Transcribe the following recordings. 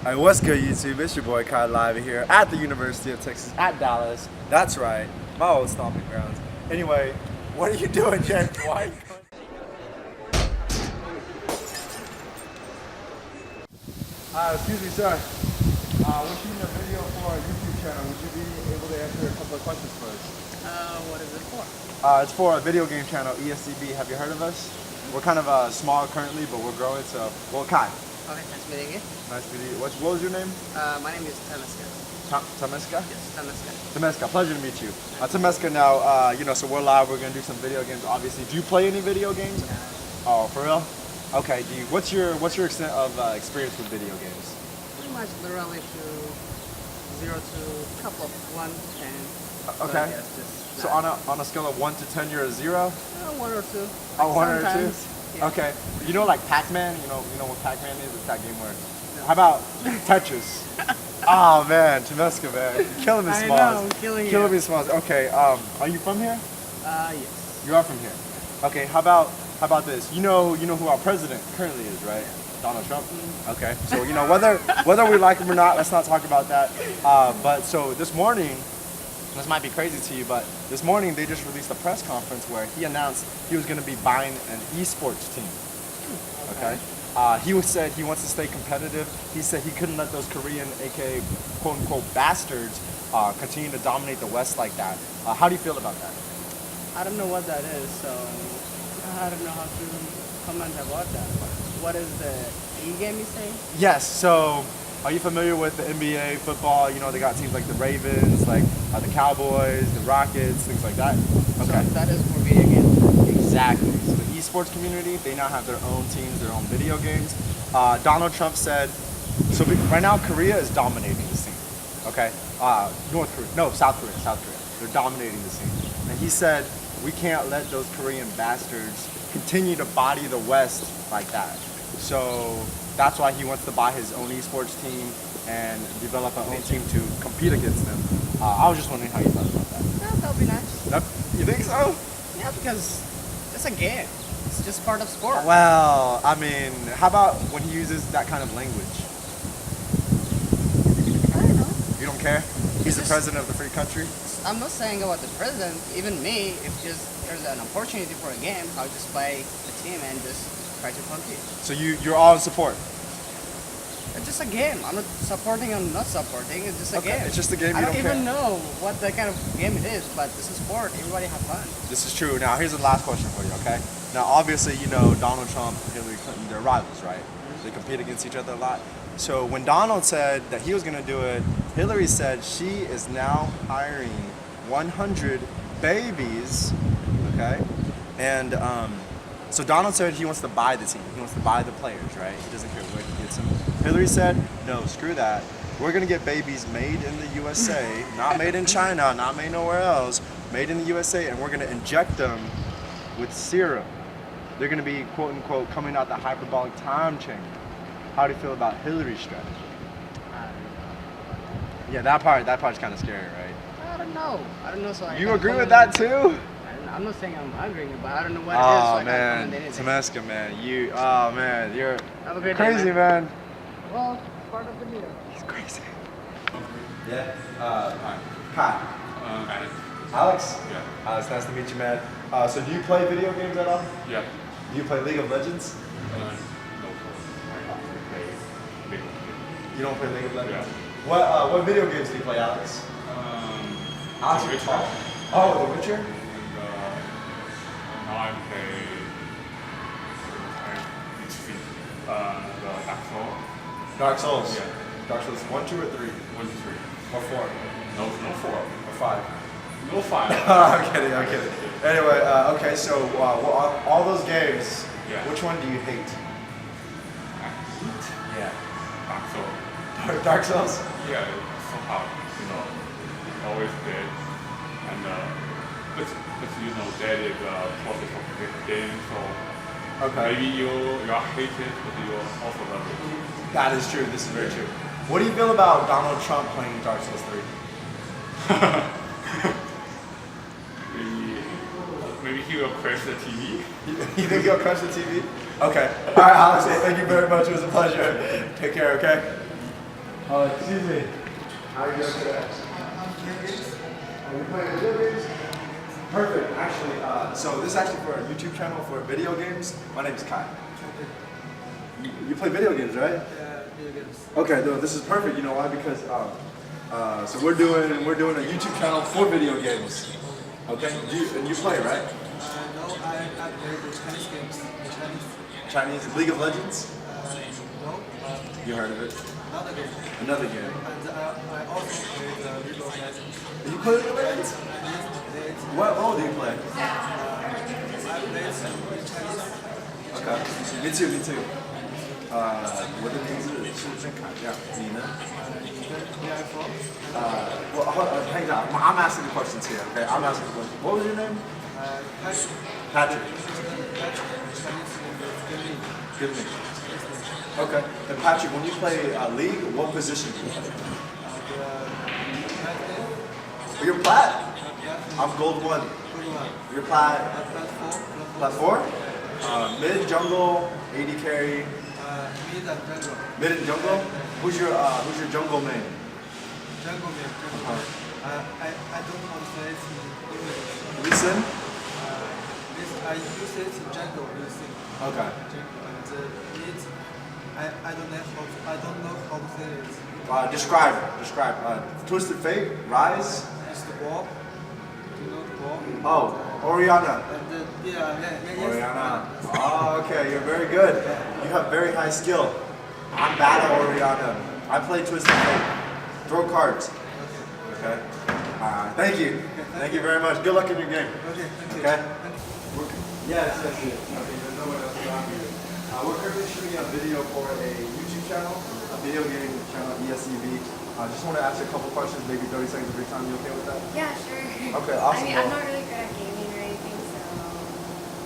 Hey, what's good, YouTube? It's your boy Kai live here at the University of Texas at Dallas. That's right, my old stomping grounds. Anyway, what are you doing, James? Why are you going? Excuse me, sir. We're shooting a video for our YouTube channel. Would you be able to answer a couple of questions for us? What is it for? It's for a video game channel, ESCB. Have you heard of us? We're kind of small currently, but we're growing. So, well, Kai. Okay, nice meeting you. Nice meeting you. What was your name? My name is Tameska. Tameska? Yes, Tameska. Tameska, pleasure to meet you. Tameska, now, so we're live. We're gonna do some video games. Obviously, do you play any video games? No. Oh, for real? Okay. What's your extent of experience with video games? Pretty much literally to 0 to a couple of 1 and. Okay. So, yes, just so on a scale of 1 to 10, you're a 0? 1 or 2. Oh, 1 or 2? Yeah. Okay. You know, like Pac-Man. You know what Pac-Man is? It's that game where. How about Tetris? Oh man, Tameska, man, you're killing me, Smalls. I know, I'm killing you. Killing me, Smalls. Okay. Are you from here? Yes. You are from here. Okay. How about this? You know who our president currently is, right? Donald Trump. Okay. So whether we like him or not, let's not talk about that. But so this morning. This might be crazy to you, but this morning they just released a press conference where he announced he was going to be buying an esports team. Okay. He said he wants to stay competitive. He said he couldn't let those Korean, aka quote unquote bastards, continue to dominate the West like that. How do you feel about that? I don't know what that is, so I don't know how to comment about that. What is the e-game you say? Yes. So, are you familiar with the NBA football? You know, they got teams like the Ravens, like the Cowboys, the Rockets, things like that. Okay. So that is for video games. Exactly. So the esports community, they now have their own teams, their own video games. Donald Trump said, so right now Korea is dominating the scene. Okay. South Korea. They're dominating the scene. And he said, we can't let those Korean bastards continue to body the West like that. So that's why he wants to buy his own esports team and develop an own team to compete against them. I was just wondering how you felt about that. Yeah, that would be nice. You think so? Yeah, because it's a game. It's just part of sport. Well, I mean, how about when he uses that kind of language? I don't know. You don't care? He's the president of the free country? I'm not saying about the president. Even me, if just there's an opportunity for a game, I'll just buy a team and just try to compete. So you're all in support? It's just a game. I'm not supporting. I'm not supporting. It's just a game. It's just a game. I You don't don't even care. know what the kind of game it is, but this is sport. Everybody have fun. This is true. Now, here's the last question for you, okay? Now, obviously, you know Donald Trump and Hillary Clinton, they're rivals, right? They compete against each other a lot. So when Donald said that he was going to do it, Hillary said she is now hiring 100 babies, okay? And so Donald said he wants to buy the team. He wants to buy the players, right? He doesn't care where he gets them. Hillary said, no, screw that. We're going to get babies made in the USA, not made in China, not made nowhere else, made in the USA, and we're going to inject them with serum. They're going to be, quote unquote, coming out the hyperbolic time chamber. How do you feel about Hillary's strategy? Yeah, that part's kind of scary, right? I don't know. So You agree with that too? I'm not saying I'm agreeing, but I don't know what it is. So I can't comment anything. Tameska, man, you're Have a great day, crazy, man. Well, part of the meal. He's crazy. Yeah. Hi. Alex. Yeah. Alex, nice to meet you, man. So do you play video games at all? Yeah. Do you play League of Legends? No, I play League of You don't play League of Legends? Yeah. What video games do you play, Alex? Alex, The you're Witcher. tall. Oh, The Witcher? Now I play the Dark Souls. Dark Souls. Yeah. Dark Souls 1, 2, or 3? 1, 2, 3. Or 4? No 4. Or 5? No 5. I'm kidding. Anyway, okay, so all those games, Yeah. which one do you hate? Yeah. Dark Souls. Dark Souls? Yeah, somehow, it's always dead. And but that is a process of the game, so Okay. maybe you are hated, but you also love it. That is true. This is very true. What do you feel about Donald Trump playing Dark Souls 3? Maybe he will crash the TV. You think he'll crush the TV? Okay. All right, Alex, thank you very much. It was a pleasure. Take care, okay? Oh, excuse me. How are you doing today? Are you playing video games? Perfect. Actually, so this is actually for a YouTube channel for video games. My name is Kai. You play video games, right? Yeah, video games. Okay, no, this is perfect. You know why? Because so we're doing a YouTube channel for video games. Okay, and you play, right? No, I play the Chinese games. Chinese League of Legends. No, You heard of it? another game. Another game. And I also play the League of Legends. You play League of Legends? What role do you play? I play in Chinese. Okay. Me too. Me too. 我的名字是郑凯亮，你呢？ Where are you from? Well, hang on. I'm asking the questions here. Okay, I'm asking the question. What was your name? Patrick. Patrick. Chinese name is Gilly. Give me. Okay. And Patrick, when you play League, what position do you play? The You're plat. plat. I'm gold 1. Good one. You're plat. Plat 4. Plat 4? Mid, jungle, AD carry. Mid and jungle. Mid and jungle? Who's your jungle main? Jungle game. Jungle. I don't want to say it in English. Listen? I use it in jungle. Using Okay. jungle and mid. I don't know how to say it. Describe. Twisted Fate, Rise. It's the ball. Do you know the ball? Oh, Oriana. And yes. Oriana. Oh, okay, you're very good. You have very high skill. I'm bad at Oriana. I play Twisted Fate. Throw cards. Okay. Thank you. Thank you very much. Good luck in your game. Okay, thank you. Okay. Yes. Okay, there's no one else around here. We're currently shooting a video for a YouTube channel, a video game channel, ESEV. I just want to ask you a couple questions, maybe 30 seconds of your time. You okay with that? Yeah, sure. Okay, awesome. I mean, I'm not really good at gaming or anything, so.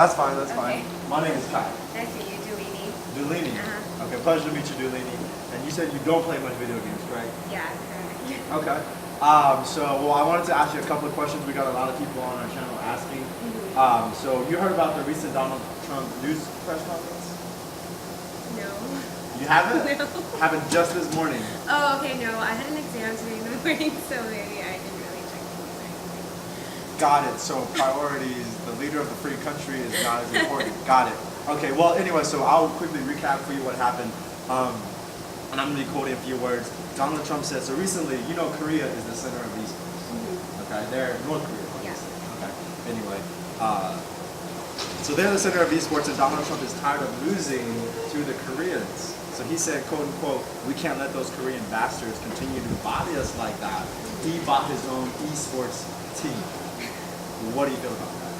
That's fine. That's Okay. fine. My name is Kai. Nice to meet you, Dulini. Dulini. Uh-huh. Okay, pleasure to meet you, Dulini. And you said you don't play much video games, right? Yeah, correct. Okay. Well, I wanted to ask you a couple of questions. We got a lot of people on our channel asking. So you heard about the recent Donald Trump news press conference? No. You haven't? No. Happened just this morning. Oh, okay, no. I had an exam today in the morning, so maybe I didn't really check the news or anything. Got it. So priorities, the leader of the free country is not as important. Got it. Okay, well, anyway, so I'll quickly recap for you what happened. And I'm going to be quoting a few words. Donald Trump said, so recently, you know Korea is the center of esports. Okay, they're North Korea. Yeah. Okay, anyway. So they're the center of esports, and Donald Trump is tired of losing to the Koreans. So he said, quote unquote, we can't let those Korean bastards continue to body us like that. He bought his own esports team. What do you feel about that?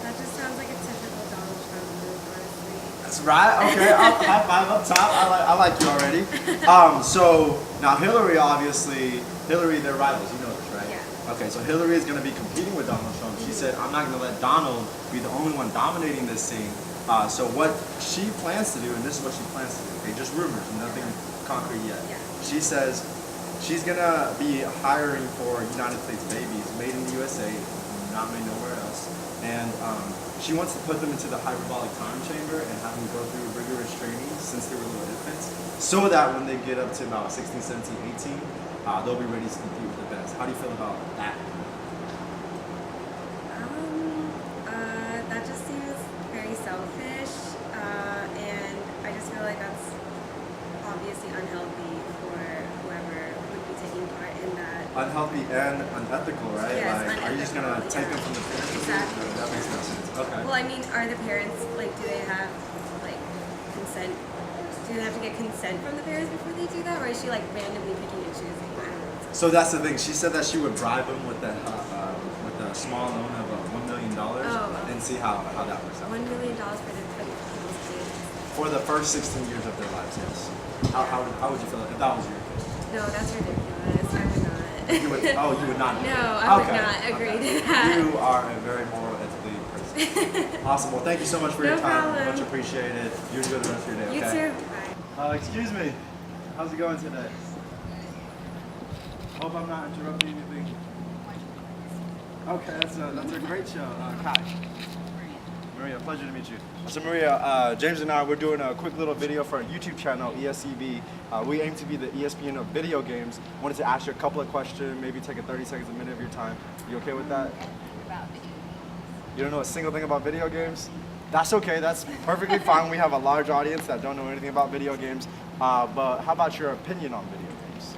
That just sounds like a typical Donald Trump move, honestly. That's right. Okay, high five up top. I like you already. So now Hillary, obviously, they're rivals. You know this, right? Yeah. Okay, so Hillary is going to be competing with Donald Trump. She said, I'm not going to let Donald be the only one dominating this scene. So what she plans to do, and this is what she plans to do, okay, just rumors, nothing concrete yet. Yeah. She says she's going to be hiring for United States babies made in the USA, not made nowhere else. And she wants to put them into the hyperbolic time chamber and have them go through rigorous training since they were little infants, so that when they get up to about 16, 17, 18, they'll be ready to compete with the best. How do you feel about that? That just seems very selfish, and I just feel like that's obviously unhealthy for whoever would be taking part in that. Unhealthy and unethical, right? Yes, like, are you just gonna unethical, take yeah. them from the parents? Exactly. That makes no sense. Okay. Well, I mean, are the parents, like, do they have, like, consent? Do they have to get consent from the parents before they do that? Or is she, like, randomly picking and choosing? I don't know. So that's the thing. She said that she would bribe them with a small loan of $1 million Oh. and see how that works out. $1 million for people's kids. For the first 16 years of their lives, yes. How would you feel if that was your kid? No, that's ridiculous. I would not. You would not. No, I would Okay, not agree okay. to that. You are a very moral, ethically person. Awesome. Well, thank you so much for your No time. problem. Much appreciated. You enjoy the rest of your day. You Okay. too. Bye. Excuse me. How's it going today? Hope I'm not interrupting anything. Okay, that's a great show. Kai. Maria, pleasure to meet you. So Maria, James and I, we're doing a quick little video for our YouTube channel, ESCV. We aim to be the ESPN of video games. Wanted to ask you a couple of questions, maybe take a 30 seconds, a minute of your time. You okay with that? About video games. You don't know a single thing about video games? That's okay, that's perfectly fine. We have a large audience that don't know anything about video games. But how about your opinion on video games?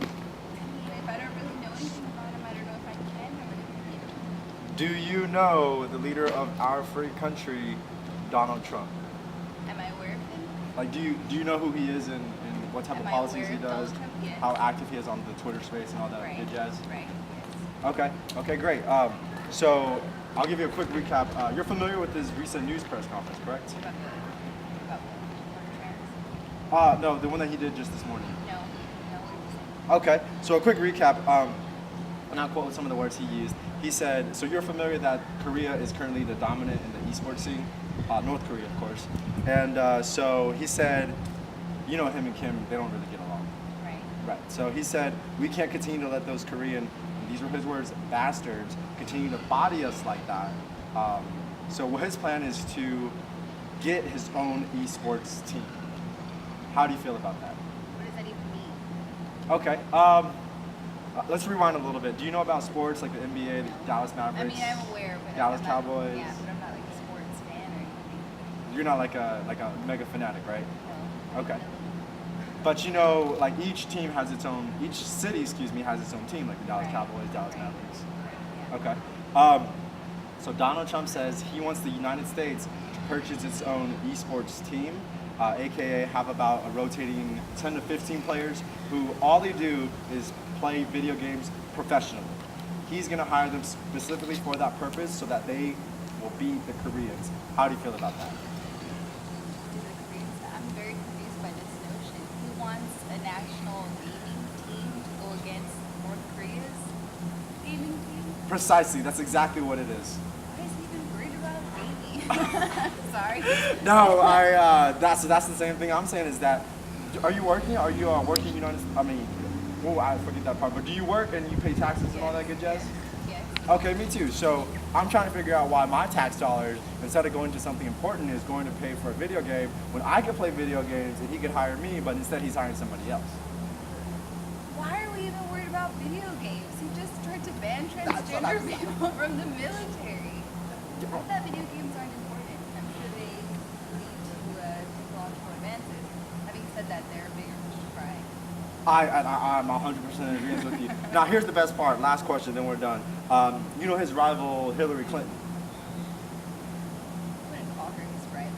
If I don't really know anything about them, I don't know if I can have an opinion. Do you know the leader of our free country, Donald Trump? Am I aware of him? Like, do you know who he is and what type Am of I policies aware he of does? Donald Trump? Yes. How active he is on the Twitter space and all that Right. good jazz? Right. Yes. Okay, great. So I'll give you a quick recap. You're familiar with his recent news press conference, correct? About the trans? No, the one that he did just this morning. No. No. Okay, so a quick recap. And I'll quote some of the words he used. He said, so you're familiar that Korea is currently the dominant in the esports scene? North Korea, of course. And so he said, you know him and Kim, they don't really get along. Right. Right. So he said, we can't continue to let those Korean, and these were his words, bastards, continue to body us like that. So what his plan is to get his own esports team. How do you feel about that? What does that even mean? Okay. Let's rewind a little bit. Do you know about sports like the NBA, the Dallas I Mavericks? mean, I'm aware, but Dallas I'm not, Cowboys. Yeah, but I'm not like a sports fan or anything. You're not like a mega fanatic, right? No. Okay. But you know, like each team has its own, each city, has its own team, like the Dallas Right. Cowboys, Dallas Right. Mavericks. Yeah. Okay. So Donald Trump says he wants the United States to purchase its own esports team, aka have about a rotating 10 to 15 players who all they do is play video games professionally. He's gonna hire them specifically for that purpose so that they will beat the Koreans. How do you feel about that? I'm very confused by this notion. He wants a national gaming team to go against North Korea's gaming team? Precisely, that's exactly what it is. Why is he even worried about gaming? Sorry. No, that's the same thing I'm saying is that, are you working? Are you working I forget that part, but do you work and you pay taxes and all that good jazz? Yes. Okay, me too. So I'm trying to figure out why my tax dollars, instead of going to something important, is going to pay for a video game when I could play video games and he could hire me, but instead he's hiring somebody else. Why are we even worried about video games? He just tried to ban That's what transgender I'm saying. people from the military. I thought video games aren't important. I'm sure they lead to technological advances. Having said that, they're a bigger fish to fry. I'm 100% in agreement with you. Now here's the best part. Last question, then we're done. You know his rival Hillary Clinton. I wouldn't call her his rival.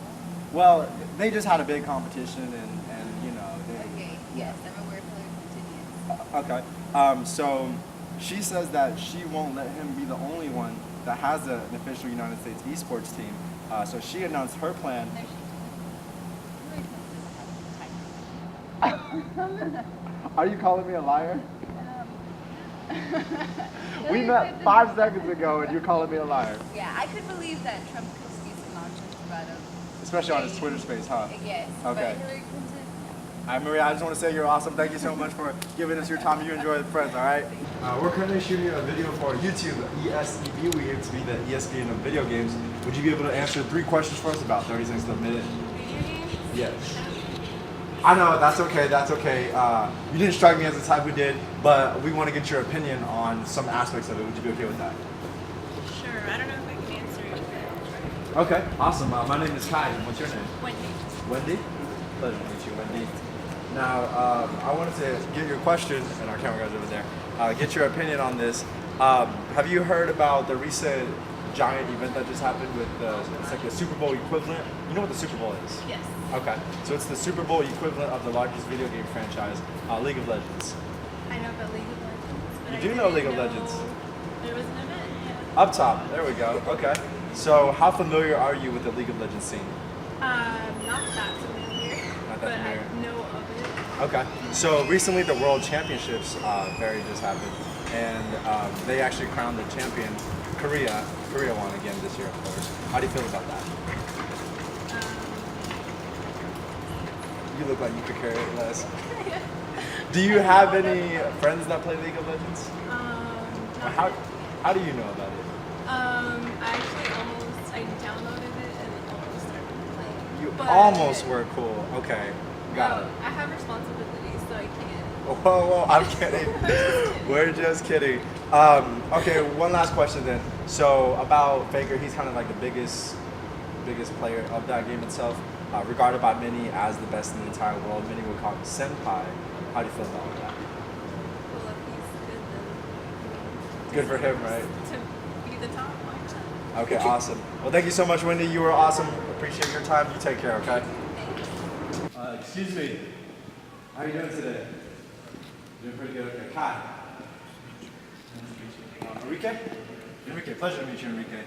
Well, they just had a big competition, and you know. Okay, yes, I'm aware of Hillary Clinton is. Okay. So she says that she won't let him be the only one that has an official United States esports team. So she announced her plan. No, she Hillary Clinton doesn't have a type. Are you calling me a liar? We Hillary met Clinton 5 seconds ago, and you're calling me a liar. Yeah, I could believe that Trump could speak some nonsense about him. Especially on his Twitter space, huh? Yes. Okay. But Hillary Clinton, All right, Maria, I just want to say you're awesome. Thank you so much for giving us your time. You enjoy the friends, all right? We're currently shooting a video for YouTube, ESEV. We aim to be the ESPN of video games. Would you be able to answer 3 questions for us, about 30 seconds to a minute? Video games? Yes. I know, that's okay, that's okay. You didn't strike me as the type who did, but we want to get your opinion on some aspects of it. Would you be okay with that? Sure. I don't know if I can answer it. Okay, awesome. My name is Kai. What's your name? Wendy. Wendy? Pleasure to meet you, Wendy. Now, I wanted to get your question, and our camera guy's over there, get your opinion on this. Have you heard about the recent giant event that just happened with it's like the Super Bowl equivalent? You know what the Super Bowl is? Yes. Okay, so it's the Super Bowl equivalent of the largest video game franchise, League of Legends. I know about League of Legends. But You I do know didn't League of Legends. There was an event, yeah. Up top, there we go, okay. So how familiar are you with the League of Legends scene? Not that familiar. Not that but familiar. I know of it. Okay, so recently the World Championships just happened, and they actually crowned the champion, Korea. Korea won again this year, of course. How do you feel about that? You look like you could care less. Do you have any friends that play League of Legends? Not How do you know about it? I actually I downloaded it and almost started playing. You but almost were cool. Okay, got no, it. I have responsibilities, so I can't. Whoa, I'm kidding. We're just kidding. Okay, one last question then. So about Faker, he's kind of like the biggest player of that game itself, regarded by many as the best in the entire world. Many would call him senpai. How do you feel about that? Well, if he's good, then Good for him, right? to be the top, why not? Okay, awesome. Well, thank you so much, Wendy. You were awesome. Appreciate your time. You take care, okay? Excuse me. How are you doing today? Doing pretty good. Okay, Kai. Enrique? Enrique, pleasure to meet you, Enrique.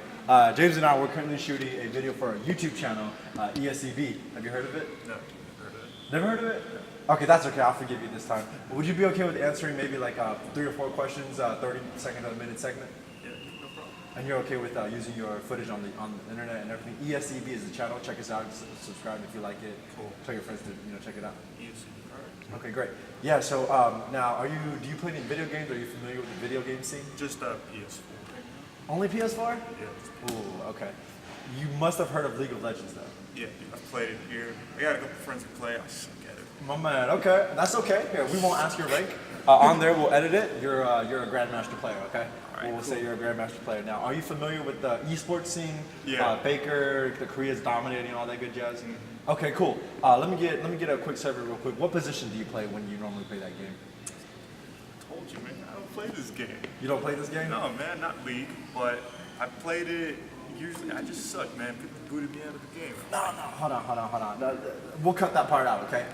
James and I, we're currently shooting a video for our YouTube channel, ESCB. Have you heard of it? No, never heard of it. Never heard of it? Okay, that's okay. I'll forgive you this time. Would you be okay with answering maybe like 3 or 4 questions, 30 second to a minute segment? Yeah, no problem. And you're okay with using your footage on the internet and everything? ESCB is the channel. Check us out. Subscribe if you like it. Cool. Tell your friends to check it out. Easy. Alright. Okay, great. Yeah. So now, do you play any video games? Are you familiar with the video game scene? Just PS4. Only PS4? Yeah, just Ooh, okay. You must have heard of League of Legends though. yeah, dude, I've played it here. I got a couple friends who play. I suck at it. My man. Okay, that's okay. Here, we won't ask your rank. On there, we'll edit it. You're a grandmaster player. Okay. Alright, We'll say you're a grandmaster player. Now, are you familiar with the esports scene? Yeah. Baker, the Korea's dominating, all that good jazz. Okay, cool. Let me get a quick survey real quick. What position do you play when you normally play that game? I told you, man, I don't play this game. You don't play this game? No, man, not League, but I played it. Usually, I just suck, man. People booted me out of the game. No. Hold on. No, we'll cut that part out, okay?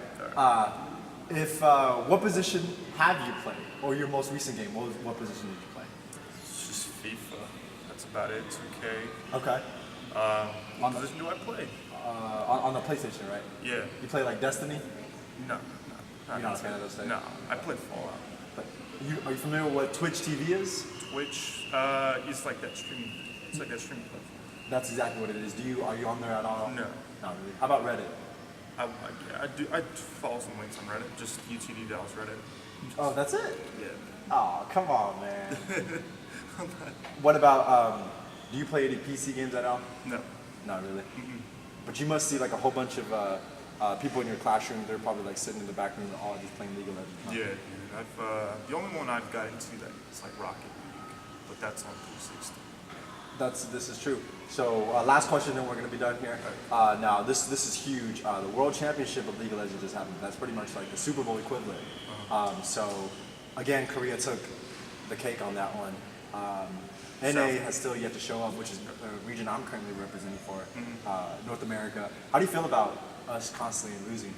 What position have you played, or your most recent game? What position did you play? It's just FIFA. That's about it. 2K. Okay. What position do I play? On the PlayStation, right? Yeah. You play like Destiny? No. You're not a fan of those things? No, I played Fallout. But are you familiar with what Twitch TV is? Twitch, it's like that streaming. It's like that streaming platform. That's exactly what it is. Are you on there at all? No. Not really. How about Reddit? I do. I follow some links on Reddit. Just UTD Dallas Reddit. Oh, that's it? Yeah. Oh, come on, man. What about, do you play any PC games at all? No. Not really. But you must see like a whole bunch of people in your classroom. They're probably like sitting in the back room and all just playing League of Legends. Huh? Yeah, dude. The only one I've got into that is like Rocket League, but that's on 360. This is true. So last question, then we're going to be done here. Now this is huge. The World Championship of League of Legends just happened. That's pretty much like the Super Bowl equivalent. So again, Korea took the cake on that one. NA has still yet to show up, which is the region I'm currently representing for, North America. How do you feel about us constantly losing?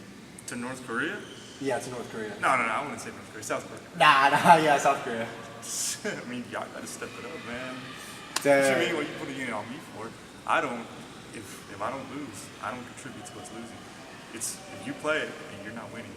To North Korea? Yeah, to North Korea. No, I wouldn't say North Korea. South Korea. Yeah, South Korea. I mean, y'all gotta step it up, man. Damn. What you mean? What you putting it on me for? I don't. If I don't lose, I don't contribute to us losing. It's if you play it and you're not winning,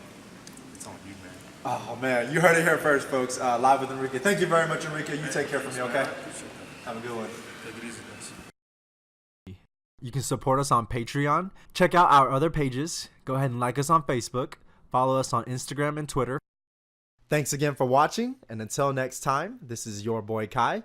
it's on you, man. Oh man, you heard it here first, folks. Live with Enrique. Thank you very much, Enrique. You take care for me, okay? I appreciate that. Have a good one. Take it easy, guys. You can support us on Patreon. Check out our other pages. Go ahead and like us on Facebook. Follow us on Instagram and Twitter. Thanks again for watching, and until next time, this is your boy Kai,